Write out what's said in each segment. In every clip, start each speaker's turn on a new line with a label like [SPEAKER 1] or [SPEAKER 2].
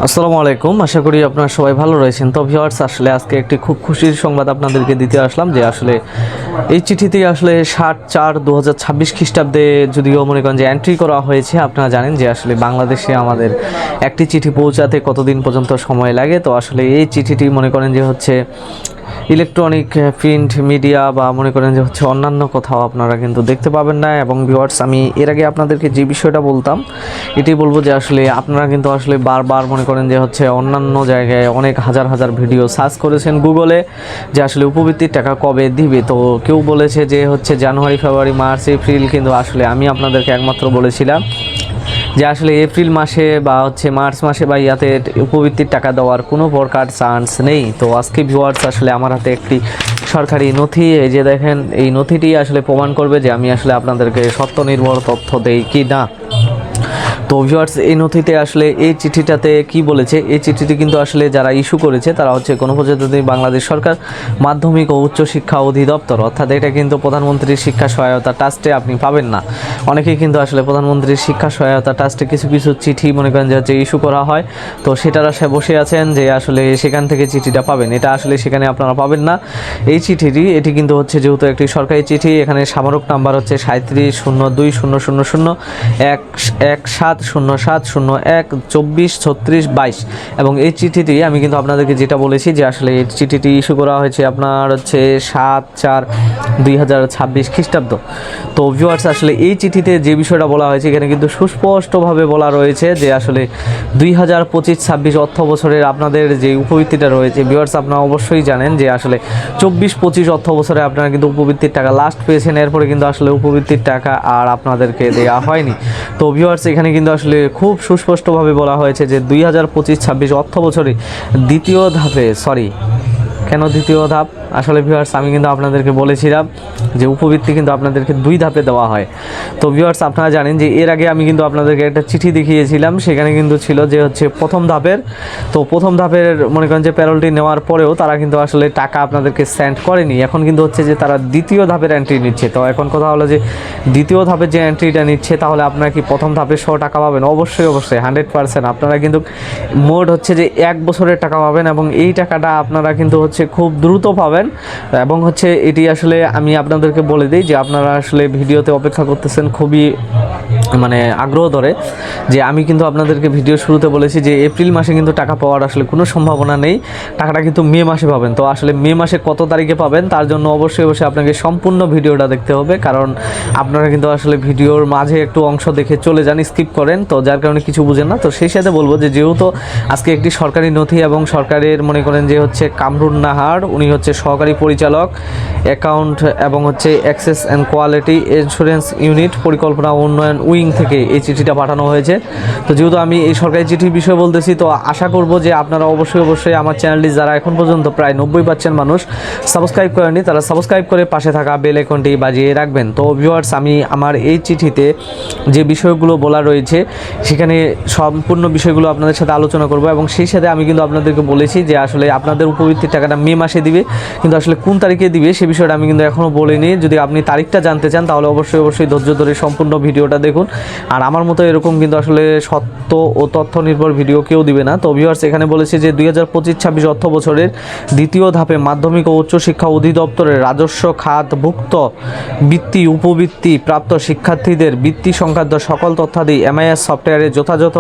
[SPEAKER 1] আসসালামু আলাইকুম, আশা করি আপনারা সবাই ভালো রয়েছেন। তো ভিউয়ার্স, আসলে আজকে একটি খুব খুশির সংবাদ আপনাদেরকে দিতে আসলাম যে আসলে এই চিঠিতে আসলে 7/4/2026 খ্রিস্টাব্দে যদিও মনে করেন যে এন্ট্রি করা হয়েছে। আপনারা জানেন যে আসলে বাংলাদেশে আমাদের একটি চিঠি পৌঁছাতে কতদিন পর্যন্ত সময় লাগে। তো আসলে এই চিঠিটি মনে করেন যে হচ্ছে ইলেকট্রনিক প্রিন্ট মিডিয়া বা মনে করেন যে হচ্ছে অন্যান্য কোথাও আপনারা কিন্তু দেখতে পাবেন না। এবং ভিউয়ার্স, আমি এর আগে আপনাদেরকে যে বিষয়টা বলতাম এটাই বলবো যে আসলে আপনারা কিন্তু আসলে বারবার মনে করেন যে হচ্ছে অন্যান্য জায়গায় অনেক হাজার হাজার ভিডিও সার্চ করেছেন গুগলে যে আসলে উপবৃত্তির টাকা কবে দিবে। তো কেউ বলেছে যে হচ্ছে জানুয়ারি, ফেব্রুয়ারি, মার্চ, এপ্রিল, কিন্তু আসলে আমি আপনাদেরকে একমাত্র বলেছিলাম যে আসলে এপ্রিল মাসে বা হচ্ছে মার্চ মাসে বা ইয়াতে উপবৃত্তির টাকা দেওয়ার কোনো প্রকার চান্স নেই। তো আজকে ভিউয়ার্স, আসলে আমার হাতে একটি সরকারি নথি, এই যে দেখেন, এই নথিটি আসলে প্রমাণ করবে যে আমি আসলে আপনাদেরকে সত্য নির্ভর তথ্য দেই কি না। তো ভিউয়ার্স, এই নথিতে আসলে এই চিঠিটাতে কি বলেছে, এই চিঠিটি কিন্তু আসলে যারা ইস্যু করেছে তারা হচ্ছে গণপ্রজাতন্ত্রী বাংলাদেশ সরকার মাধ্যমিক ও উচ্চ শিক্ষা অধিদপ্তর, অর্থাৎ এটা কিন্তু প্রধানমন্ত্রীর শিক্ষা সহায়তা ট্রাস্টে আপনি পাবেন না। অনেকেই কিন্তু আসলে প্রধানমন্ত্রীর শিক্ষা সহায়তা ট্রাস্টে কিছু কিছু চিঠি মনে করেন যে হচ্ছে ইস্যু করা হয়, তো সেটার আশায় বসে আছেন যে আসলে সেখান থেকে চিঠিটা পাবেন। এটা আসলে সেখানে আপনারা পাবেন না। এই চিঠিটি এটি কিন্তু হচ্ছে যেহেতু একটি সরকারি চিঠি, এখানে স্মারক নাম্বার হচ্ছে 37020001170701243622 এবং এই চিঠিটি আমি কিন্তু আপনাদেরকে যেটা বলেছি যে আসলে এই চিঠিটি ইস্যু করা হয়েছে আপনার হচ্ছে 7/4/2026 খ্রিস্টাব্দ। তো ভিউয়ার্স, আসলে এই চিঠিতে যে বিষয়টা বলা হয়েছে এখানে কিন্তু সুস্পষ্টভাবে বলা রয়েছে যে আসলে 2025-26 অর্থ বছরের আপনাদের যে উপবৃত্তিটা রয়েছে, ভিউয়ার্স আপনারা অবশ্যই জানেন যে আসলে 24-25 অর্থ বছরে আপনারা কিন্তু উপবৃত্তির টাকা লাস্ট পেয়েছেন, এরপরে কিন্তু আসলে উপবৃত্তির টাকা আর আপনাদেরকে দেওয়া হয়নি। তো ভিউয়ার্স, এখানে কিন্তু আসলে খুব সুস্পষ্টভাবে বলা হয়েছে যে 2025-26 অর্থ বছরে দ্বিতীয় ধাপে, কেন দ্বিতীয় ধাপ, আসলে ভিউয়ার্স আমি কিন্তু আপনাদেরকে বলেছিলাম যে উপবৃত্তি কিন্তু আপনাদেরকে 2 ধাপে দেওয়া হয়। তো ভিউয়ার্স, আপনারা জানেন যে এর আগে আমি কিন্তু আপনাদেরকে একটা চিঠি দেখিয়েছিলাম, সেখানে কিন্তু ছিল যে হচ্ছে প্রথম ধাপের। তো প্রথম ধাপের মনে করেন যে প্যারোলটি নেওয়ার পরেও তারা কিন্তু আসলে টাকা আপনাদেরকে সেন্ড করেনি। এখন কিন্তু হচ্ছে যে তারা দ্বিতীয় ধাপের এন্ট্রি নিচ্ছে। তো এখন কথা হলো যে দ্বিতীয় ধাপের যে এন্ট্রিটা নিচ্ছে, তাহলে আপনারা কি প্রথম ধাপের সহ টাকা পাবেন? অবশ্যই 100% আপনারা কিন্তু মোট হচ্ছে যে 1 বছরের টাকা পাবেন এবং এই টাকাটা আপনারা কিন্তু হচ্ছে খুব দ্রুত পাবেন। এবং হচ্ছে এটি আসলে আমি আপনাদেরকে বলে দিই যে আপনারা আসলে ভিডিওতে অপেক্ষা করতেছেন খুবই আগ্রহ ধরে, যে আমি কিন্তু আপনাদেরকে ভিডিও শুরুতে বলেছি যে এপ্রিল মাসে কিন্তু টাকা পাওয়ার আসলে কোনো সম্ভাবনা নেই, টাকাটা কিন্তু মে মাসে পাবেন। তো আসলে মে মাসে কত তারিখে পাবেন তার জন্য অবশ্যই আপনাকে সম্পূর্ণ ভিডিওটা দেখতে হবে, কারণ আপনারা কিন্তু আসলে ভিডিওর মাঝে একটু অংশ দেখে চলে যান, স্কিপ করেন, তো যার কারণে কিছু বুঝেন না। তো সেই সাথে বলবো যে যেহেতু আজকে একটি সরকারি নথি এবং সরকারের মনে করেন যে হচ্ছে কামরুন নাহার, উনি হচ্ছে সহকারী পরিচালক অ্যাকাউন্ট এবং হচ্ছে access and quality insurance unit পরিকল্পনা উন্নয়ন উইং থেকে এই চিঠিটা পাঠানো হয়েছে। তো যেহেতু আমি এই সরকারি চিঠির বিষয়ে বলতেছি, তো আশা করব যে আপনারা অবশ্যই আমার চ্যানেলটি যারা এখন পর্যন্ত প্রায় 90% মানুষ সাবস্ক্রাইব করেনি, তারা সাবস্ক্রাইব করে পাশে থাকা বেল আইকনটি বাজিয়ে রাখবেন। তো ভিউয়ার্স, আমি আমার এই চিঠিতে যে বিষয়গুলো বলা রয়েছে সেখানে সম্পূর্ণ বিষয়গুলো আপনাদের সাথে আলোচনা করব এবং সেই সাথে আমি কিন্তু আপনাদেরকে বলেছি যে আসলে আপনাদের উপবৃত্তির টাকাটা মে মাসে দিবে, কিন্তু আসলে কোন তারিখে দিবে সে বিষয়টা আমি কিন্তু এখনও বলিনি। যদি আপনি তারিখটা জানতে চান তাহলে অবশ্যই ধৈর্য ধরে সম্পূর্ণ ভিডিওটা দেখুন। আর আমার মতো এরকম কিন্তু আসলে সত্য ও তথ্য নির্ভর ভিডিও কেউ দিবে না। তো ভিউয়ার্স, এখানে বলেছে যে 2025-26 অর্থ বছরের দ্বিতীয় ধাপে মাধ্যমিক ও উচ্চ শিক্ষা অধিদপ্তরের রাজস্ব খাতভুক্ত বৃত্তি উপবৃত্তি প্রাপ্ত শিক্ষার্থীদের বৃত্তি সংক্রান্ত সকল তথ্যাদি এমআইএস সফটওয়্যারের যথাযথ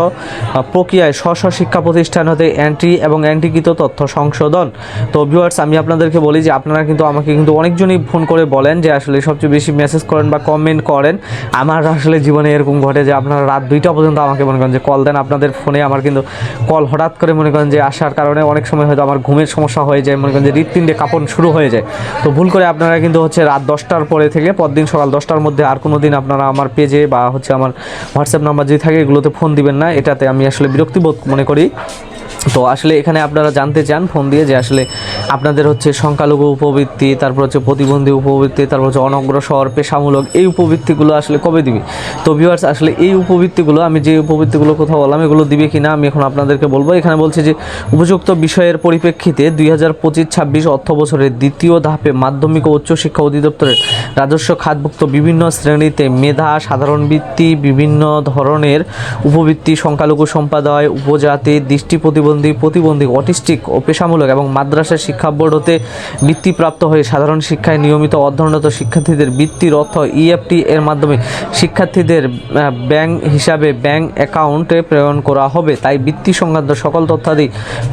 [SPEAKER 1] প্রক্রিয়ায় স্ব শিক্ষা প্রতিষ্ঠান হতে এন্ট্রি এবং এন্ট্রিকৃত তথ্য সংশোধন। তো ভিউয়ার্স, আমি আপনাদেরকে বলি যে আপনারা কিন্তু আমাকে কিন্তু অনেকজনই ফোন করে বলেন যে আসলে সবচেয়ে বেশি মেসেজ করেন বা কমেন্ট করেন। আমার আসলে জীবনে এরকম ঘটে যে আপনারা রাত 2টা পর্যন্ত আমাকে মনে করেন যে কল দেন, আপনাদের ফোনে আমার কিন্তু কল হঠাৎ করে মনে করেন যে আসার কারণে অনেক সময় হয়তো আমার ঘুমের সমস্যা হয়ে যায়, মনে করেন যে হৃৎপিণ্ডে কাঁপন শুরু হয়ে যায়। তো ভুল করে আপনারা কিন্তু হচ্ছে রাত 10টার পরে থেকে পরদিন সকাল 10টার মধ্যে আর কোনো দিন আপনারা আমার পেজে বা হচ্ছে আমার হোয়াটসঅ্যাপ নাম্বার যদি থাকে এগুলোতে ফোন দিবেন না, এটাতে আমি আসলে বিরক্তিবোধ মনে করি। তো আসলে এখানে আপনারা জানতে চান ফোন দিয়ে যে আসলে আপনাদের হচ্ছে সংখ্যালঘু উপবৃত্তি, তারপর হচ্ছে প্রতিবন্ধী উপবৃত্তি, তারপর হচ্ছে অনগ্রসর, পেশামূলক, এই উপবৃত্তিগুলো আসলে কবে দিবে। তো ভিউয়ার্স আসলে এই উপবৃত্তিগুলো, আমি যে উপবৃত্তিগুলো কথা বললাম এগুলো দিবে কিনা আমি এখন আপনাদেরকে বলবো। এখানে বলছে যে উপযুক্ত বিষয়ের পরিপ্রেক্ষিতে 2025-26 অর্থ বছরের দ্বিতীয় ধাপে মাধ্যমিক ও উচ্চশিক্ষা অধিদপ্তরের রাজস্ব খাতভুক্ত বিভিন্ন শ্রেণীতে মেধা, সাধারণ বৃত্তি, বিভিন্ন ধরনের উপবৃত্তি, সংখ্যালঘু সম্প্রদায়, উপজাতি, দৃষ্টি প্রতিবন্ধী, অটিস্টিক ও পেশামূলক এবং মাদ্রাসা শিক্ষা বোর্ড হতে বৃত্তিপ্রাপ্ত হয়ে সাধারণ শিক্ষায় নিয়মিত অধ্যয়নরত শিক্ষার্থীদের বৃত্তির অর্থ ইএফটি এর মাধ্যমে শিক্ষার্থীদের ব্যাংক হিসাবে ব্যাংক অ্যাকাউন্টে প্রেরণ করা হবে। তাই বৃত্তি সংক্রান্ত সকল তথ্যাদি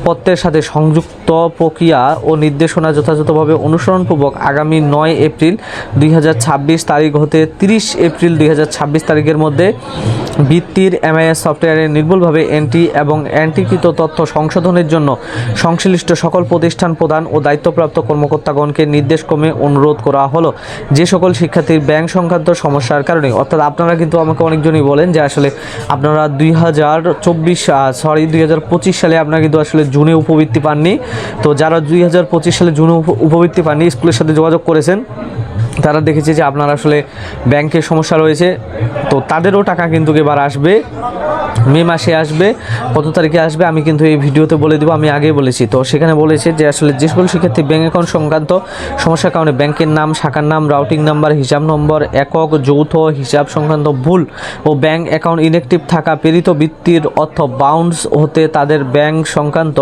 [SPEAKER 1] পত্রের সাথে সংযুক্ত প্রক্রিয়া ও নির্দেশনা যথাযথভাবে অনুসরণপূর্বক আগামী 9 এপ্রিল 2026 তারিখ হতে 30 এপ্রিল 2026 তারিখের মধ্যে বৃত্তির এমআইএস সফটওয়্যারে নির্ভুলভাবে এন্ট্রি এবং এন্ট্রিকৃত তথ্য সংশোধনের জন্য সংশ্লিষ্ট সকল প্রতিষ্ঠান প্রধান ও দায়িত্বপ্রাপ্ত কর্মকর্তাগণকে নির্দেশক্রমে অনুরোধ করা হলো। যে সকল শিক্ষার্থীর ব্যাংক সংক্রান্ত সমস্যার কারণে, অর্থাৎ আপনারা কিন্তু আমাকে অনেকজনই বলেন যে আসলে আপনারা 2025 সালে আপনারা কিন্তু আসলে জুনে উপবৃত্তি পাননি। তো যারা 2025 সালে জুনে উপবৃত্তি পাননি, স্কুলের সাথে যোগাযোগ করেছেন, তারা দেখেছে যে আপনার আসলে ব্যাংকের সমস্যা রয়েছে। তো তাদেরও টাকা কিন্তু এবার আসবে, মে মাসে আসবে। কত তারিখে আসবে আমি কিন্তু এই ভিডিওতে বলে দেবো, আমি আগেই বলেছি। তো সেখানে বলেছে যে আসলে যে সকল শিক্ষার্থী ব্যাংক অ্যাকাউন্ট সংক্রান্ত সমস্যার কারণে ব্যাংকের নাম, শাখার নাম, রাউটিং নাম্বার, হিসাব নম্বর, একক, যৌথ হিসাব সংক্রান্ত ভুল ও ব্যাংক অ্যাকাউন্ট ইনঅ্যাক্টিভ থাকা, প্রেরিত বৃত্তির অর্থ বাউন্স হতে তাদের ব্যাংক সংক্রান্ত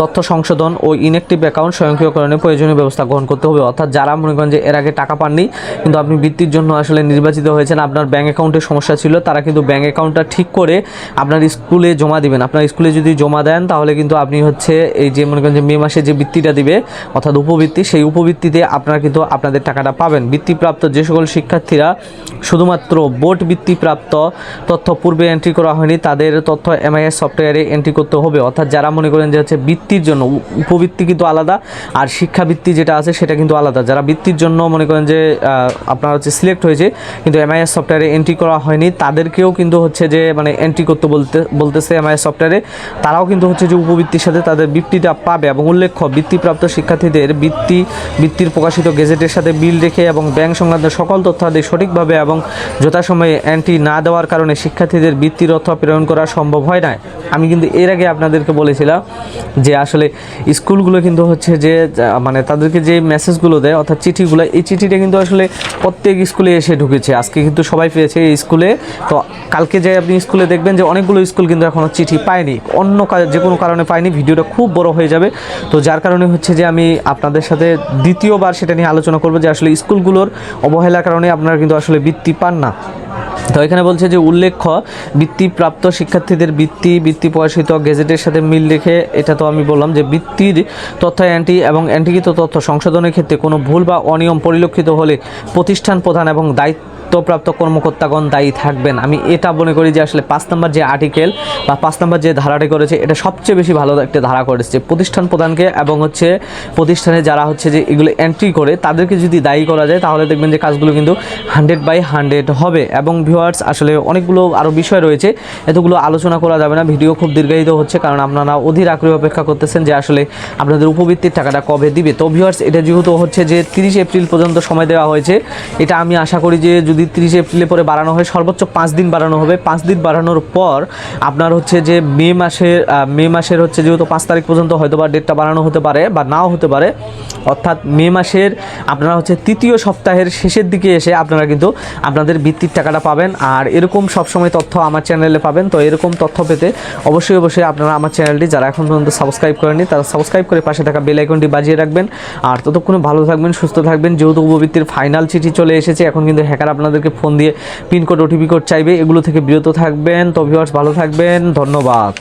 [SPEAKER 1] তথ্য সংশোধন ও ইনঅ্যাক্টিভ অ্যাকাউন্ট স্বয়ংক্রিয়করণে প্রয়োজনীয় ব্যবস্থা গ্রহণ করতে হবে। অর্থাৎ যারা মনে করেন যে এর আগে টাকা পাননি কিন্তু আপনি বৃত্তির জন্য আসলে নির্বাচিত হয়েছেন, আপনার ব্যাংক অ্যাকাউন্টের সমস্যা ছিল, তারা কিন্তু ব্যাংক অ্যাকাউন্টটা ঠিক করে আপনার স্কুলে জমা দিবেন। আপনার স্কুলে যদি জমা দেন তাহলে কিন্তু আপনি হচ্ছে এই যে মনে করেন যে মে মাসে যে বৃত্তিটা দিবে অর্থাৎ উপবৃত্তি, সেই উপবৃত্তিতে আপনারা কিন্তু আপনাদের টাকাটা পাবেন। বৃত্তিপ্রাপ্ত যে সকল শিক্ষার্থীরা শুধুমাত্র বোর্ড বৃত্তিপ্রাপ্ত তথ্য পূর্বে এন্ট্রি করা হয়নি তাদের তথ্য এমআইএস সফটওয়্যারে এন্ট্রি করতে হবে। অর্থাৎ যারা মনে করেন যে হচ্ছে বৃত্তির জন্য, উপবৃত্তি কিন্তু আলাদা আর শিক্ষাবৃত্তি যেটা আছে সেটা কিন্তু আলাদা। যারা বৃত্তির জন্য মনে করেন যে আপনার হচ্ছে সিলেক্ট হয়েছে কিন্তু এমআইএস সফটওয়্যারে এন্ট্রি করা হয়নি, তাদেরকেও কিন্তু হচ্ছে যে মানে এন্ট্রি করতে বলতেছে এমআইএস সফটওয়্যারে, তারাও কিন্তু হচ্ছে যে উপবৃত্তির সাথে তাদের বৃত্তিটা পাবে। এবং উল্লেখ্য, বৃত্তিপ্রাপ্ত শিক্ষার্থীদের বৃত্তির প্রকাশিত গেজেটের সাথে মিল রেখে এবং ব্যাংক সংক্রান্ত সকল তথ্যাদি সঠিকভাবে এবং যথাসময়ে এন্ট্রি না দেওয়ার কারণে শিক্ষার্থীদের বৃত্তির অর্থ প্রেরণ করা সম্ভব হয় না। আমি কিন্তু এর আগে আপনাদেরকে বলেছিলাম যে আসলে স্কুলগুলো কিন্তু হচ্ছে যে মানে তাদেরকে যে মেসেজগুলো দেয় অর্থাৎ চিঠিগুলো, এই চিঠিটা কিন্তু আসলে প্রত্যেক স্কুলে এসে ঢুকেছে। আজকে কিন্তু সবাই পেয়েছে এই স্কুলে। তো কালকে যে আপনি স্কুলে দেখবেন যে অনেকগুলো স্কুল কিন্তু এখনও চিঠি পায়নি, অন্য যে কোনো কারণে পায়নি। ভিডিওটা খুব বড় হয়ে যাবে, তো যার কারণে হচ্ছে যে আমি আপনাদের সাথে দ্বিতীয়বার সেটা নিয়ে আলোচনা করব যে আসলে স্কুলগুলোর অবহেলার কারণে আপনারা কিন্তু আসলে বৃত্তি পান না। তো এখানে বলছে যে উল্লেখ্য, বৃত্তিপ্রাপ্ত শিক্ষার্থীদের বৃত্তি প্রকাশিত গেজেটের সাথে মিল রেখে, এটা তো আমি বললাম যে বৃত্তির তথ্য এন্ট্রি এবং এন্ট্রিকৃত তথ্য সংশোধনের ক্ষেত্রে কোনো ভুল বা অনিয়ম পরিলক্ষিত হলে প্রতিষ্ঠান প্রধান এবং দায়িত্বপ্রাপ্ত কর্মকর্তাগণ দায়ী থাকবেন। আমি এটা মনে করি যে আসলে 5 নম্বর যে আর্টিকেল বা 5 নম্বর যে ধারাটি করেছে এটা সবচেয়ে বেশি ভালো একটা ধারা করেছে। প্রতিষ্ঠান প্রধানকে এবং হচ্ছে প্রতিষ্ঠানে যারা হচ্ছে যে এগুলো এন্ট্রি করে তাদেরকে যদি দায়ী করা যায় তাহলে দেখবেন যে কাজগুলো কিন্তু 100/100 হবে। এবং ভিউয়ার্স আসলে অনেকগুলো আরও বিষয় রয়েছে, এতগুলো আলোচনা করা যাবে না, ভিডিও খুব দীর্ঘায়িত হচ্ছে কারণ আপনারা অধীর আগ্রহে অপেক্ষা করতেছেন যে আসলে আপনাদের উপবৃত্তির টাকাটা কবে দিবে। তো ভিউয়ার্স এটা যেহেতু হচ্ছে যে 30 এপ্রিল পর্যন্ত সময় দেওয়া হয়েছে, এটা আমি আশা করি যে যদি 30 এপ্রিলে পরে বাড়ানো হয়, সর্বোচ্চ 5 দিন বাড়ানো হবে। 5 দিন বাড়ানোর পর আপনার হচ্ছে যে মে মাসের হচ্ছে যেহেতু 5 তারিখ পর্যন্ত হয়তো বা ডেটটা বাড়ানো হতে পারে বা নাও হতে পারে, অর্থাৎ মে মাসের আপনারা হচ্ছে 3য় সপ্তাহের শেষের দিকে এসে আপনারা কিন্তু আপনাদের বৃত্তির টাকাটা পাবেন। আর এরকম সবসময় তথ্য আমার চ্যানেলে পাবেন। তো এরকম তথ্য পেতে অবশ্যই আপনারা আমার চ্যানেলটি যারা এখন পর্যন্ত সাবস্ক্রাইব করেননি তারা সাবস্ক্রাইব করে পাশে থাকা বেল আইকনটি বাজিয়ে রাখবেন। আর ততক্ষণে ভালো থাকবেন, সুস্থ থাকবেন। যেহেতু উপবৃত্তির ফাইনাল চিঠি চলে এসেছে, এখন কিন্তু হ্যাকার আপনাদেরকে ফোন দিয়ে পিনকোড, ওটিপি কোড চাইবে, এগুলো থেকে বিরত থাকবেন। তো ভিউয়ার্স ভালো থাকবেন, ধন্যবাদ।